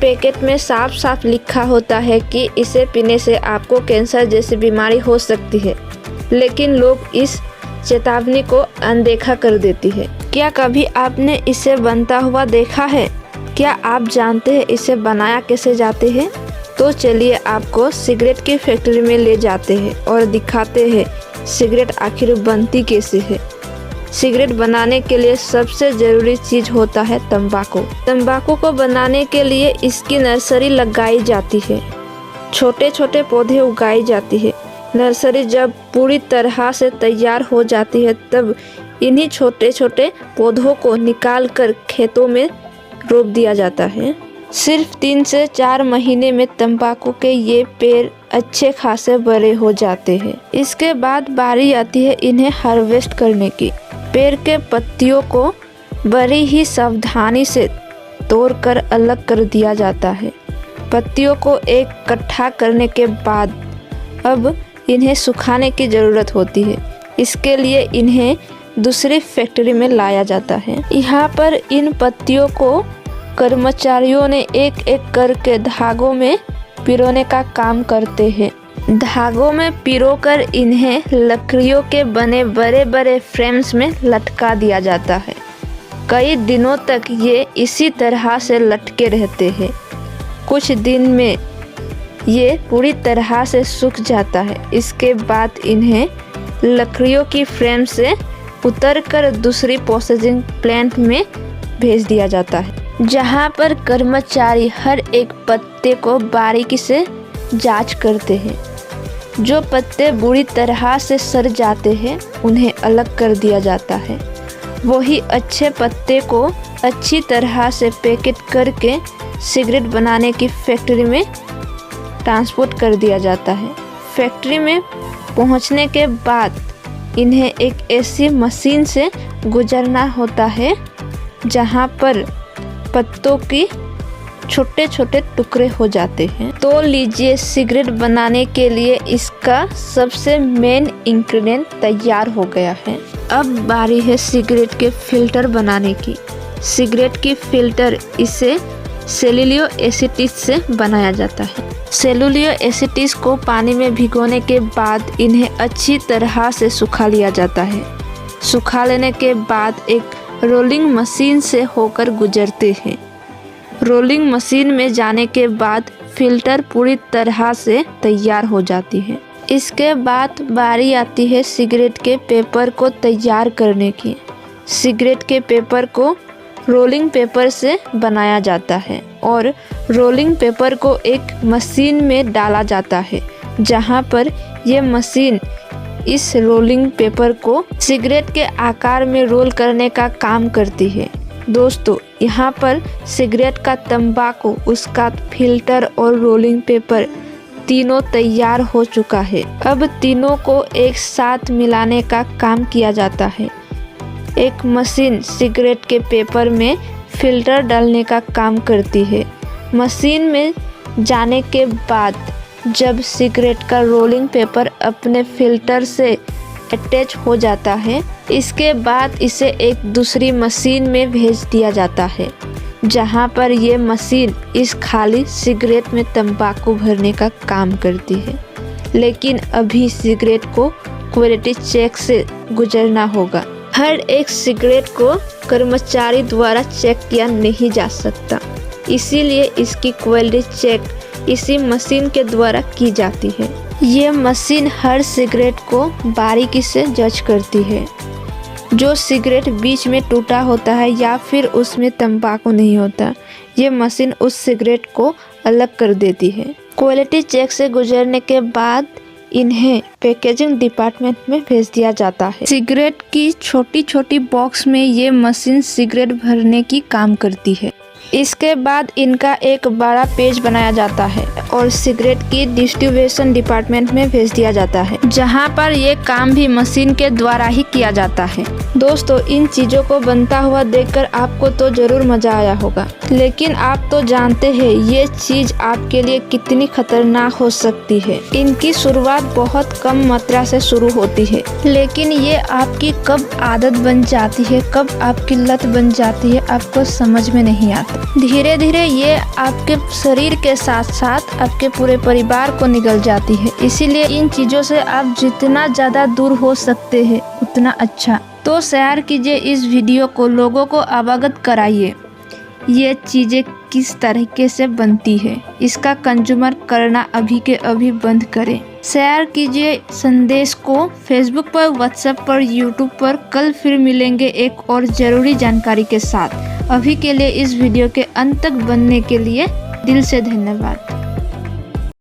Packet में साफ साफ लिखा होता है कि इसे पीने से आपको कैंसर जैसी बीमारी हो सकती है, लेकिन लोग इस चेतावनी को अनदेखा कर देती है। क्या कभी आपने इसे बनता हुआ देखा है? क्या आप जानते हैं इसे बनाया कैसे जाते हैं? तो चलिए आपको सिगरेट की फैक्ट्री में ले जाते हैं और दिखाते हैं सिगरेट आखिर बनती कैसे है। सिगरेट बनाने के लिए सबसे ज़रूरी चीज़ होता है तंबाकू। तंबाकू को बनाने के लिए इसकी नर्सरी लगाई जाती है, छोटे छोटे पौधे उगाई जाती है। नर्सरी जब पूरी तरह से तैयार हो जाती है तब इन्हीं छोटे छोटे पौधों को निकाल कर खेतों में रोप दिया जाता है। सिर्फ 3 से 4 महीने में तंबाकू के ये पेड़ अच्छे खासे बड़े हो जाते हैं। इसके बाद बारी आती है इन्हें हार्वेस्ट करने की। पेड़ के पत्तियों को बड़ी ही सावधानी से तोड़कर अलग कर दिया जाता है। पत्तियों को इकट्ठा करने के बाद अब इन्हें सुखाने की ज़रूरत होती है। इसके लिए इन्हें दूसरी फैक्ट्री में लाया जाता है। यहाँ पर इन पत्तियों को कर्मचारियों ने एक एक करके धागों में पिरोने का काम करते हैं। धागों में पिरोकर इन्हें लकड़ियों के बने बड़े बड़े फ्रेम्स में लटका दिया जाता है। कई दिनों तक ये इसी तरह से लटके रहते हैं। कुछ दिन में ये पूरी तरह से सूख जाता है। इसके बाद इन्हें लकड़ियों की फ्रेम से उतारकर दूसरी प्रोसेसिंग प्लांट में भेज दिया जाता है, जहां पर कर्मचारी हर एक पत्ते को बारीकी से जांच करते हैं। जो पत्ते बुरी तरह से सड़ जाते हैं उन्हें अलग कर दिया जाता है। वही अच्छे पत्ते को अच्छी तरह से पैकेट करके सिगरेट बनाने की फैक्ट्री में ट्रांसपोर्ट कर दिया जाता है। फैक्ट्री में पहुंचने के बाद इन्हें एक ऐसी मशीन से गुजरना होता है जहां पर पत्तों की छोटे छोटे टुकड़े हो जाते हैं। तो लीजिए, सिगरेट बनाने के लिए इसका सबसे मेन इंग्रेडिएंट तैयार हो गया है। अब बारी है सिगरेट के फिल्टर बनाने की। सिगरेट की फिल्टर इसे सेलुलोइक एसिड से बनाया जाता है। सेलुलोइक एसिड को पानी में भिगोने के बाद इन्हें अच्छी तरह से सुखा लिया जाता है। सुखा लेने के बाद एक रोलिंग मशीन से होकर गुजरते हैं। रोलिंग मशीन में जाने के बाद फिल्टर पूरी तरह से तैयार हो जाती है। इसके बाद बारी आती है सिगरेट के पेपर को तैयार करने की। सिगरेट के पेपर को रोलिंग पेपर से बनाया जाता है और रोलिंग पेपर को एक मशीन में डाला जाता है, जहां पर ये मशीन इस रोलिंग पेपर को सिगरेट के आकार में रोल करने का काम करती है। दोस्तों, यहाँ पर सिगरेट का तंबाकू, उसका फिल्टर और रोलिंग पेपर तीनों तैयार हो चुका है। अब तीनों को एक साथ मिलाने का काम किया जाता है। एक मशीन सिगरेट के पेपर में फिल्टर डालने का काम करती है। मशीन में जाने के बाद जब सिगरेट का रोलिंग पेपर अपने फिल्टर से अटैच हो जाता है, इसके बाद इसे एक दूसरी मशीन में भेज दिया जाता है, जहां पर ये मशीन इस खाली सिगरेट में तंबाकू भरने का काम करती है। लेकिन अभी सिगरेट को क्वालिटी चेक से गुजरना होगा। हर एक सिगरेट को कर्मचारी द्वारा चेक किया नहीं जा सकता, इसीलिए इसकी क्वालिटी चेक इसी मशीन के द्वारा की जाती है। ये मशीन हर सिगरेट को बारीकी से जज करती है। जो सिगरेट बीच में टूटा होता है या फिर उसमें तंबाकू नहीं होता, ये मशीन उस सिगरेट को अलग कर देती है। क्वालिटी चेक से गुजरने के बाद इन्हें पैकेजिंग डिपार्टमेंट में भेज दिया जाता है। सिगरेट की छोटी छोटी बॉक्स में ये मशीन सिगरेट भरने की काम करती है। इसके बाद इनका एक बड़ा पेज बनाया जाता है और सिगरेट की डिस्ट्रीब्यूशन डिपार्टमेंट में भेज दिया जाता है, जहां पर ये काम भी मशीन के द्वारा ही किया जाता है। दोस्तों, इन चीज़ों को बनता हुआ देखकर आपको तो ज़रूर मज़ा आया होगा, लेकिन आप तो जानते हैं ये चीज़ आपके लिए कितनी खतरनाक हो सकती है। इनकी शुरुआत बहुत कम मात्रा से शुरू होती है, लेकिन ये आपकी कब आदत बन जाती है, कब आपकी लत बन जाती है, आपको समझ में नहीं आता। धीरे धीरे ये आपके शरीर के साथ साथ आपके पूरे परिवार को निगल जाती है। इसीलिए इन चीज़ों से आप जितना ज़्यादा दूर हो सकते हैं उतना अच्छा। तो शेयर कीजिए इस वीडियो को, लोगों को अवगत कराइए ये चीज़ें किस तरीके से बनती है। इसका कंज्यूमर करना अभी के अभी बंद करें। शेयर कीजिए संदेश को फेसबुक पर, व्हाट्सएप पर, यूट्यूब पर। कल फिर मिलेंगे एक और ज़रूरी जानकारी के साथ। अभी के लिए इस वीडियो के अंत तक बनने के लिए दिल से धन्यवाद।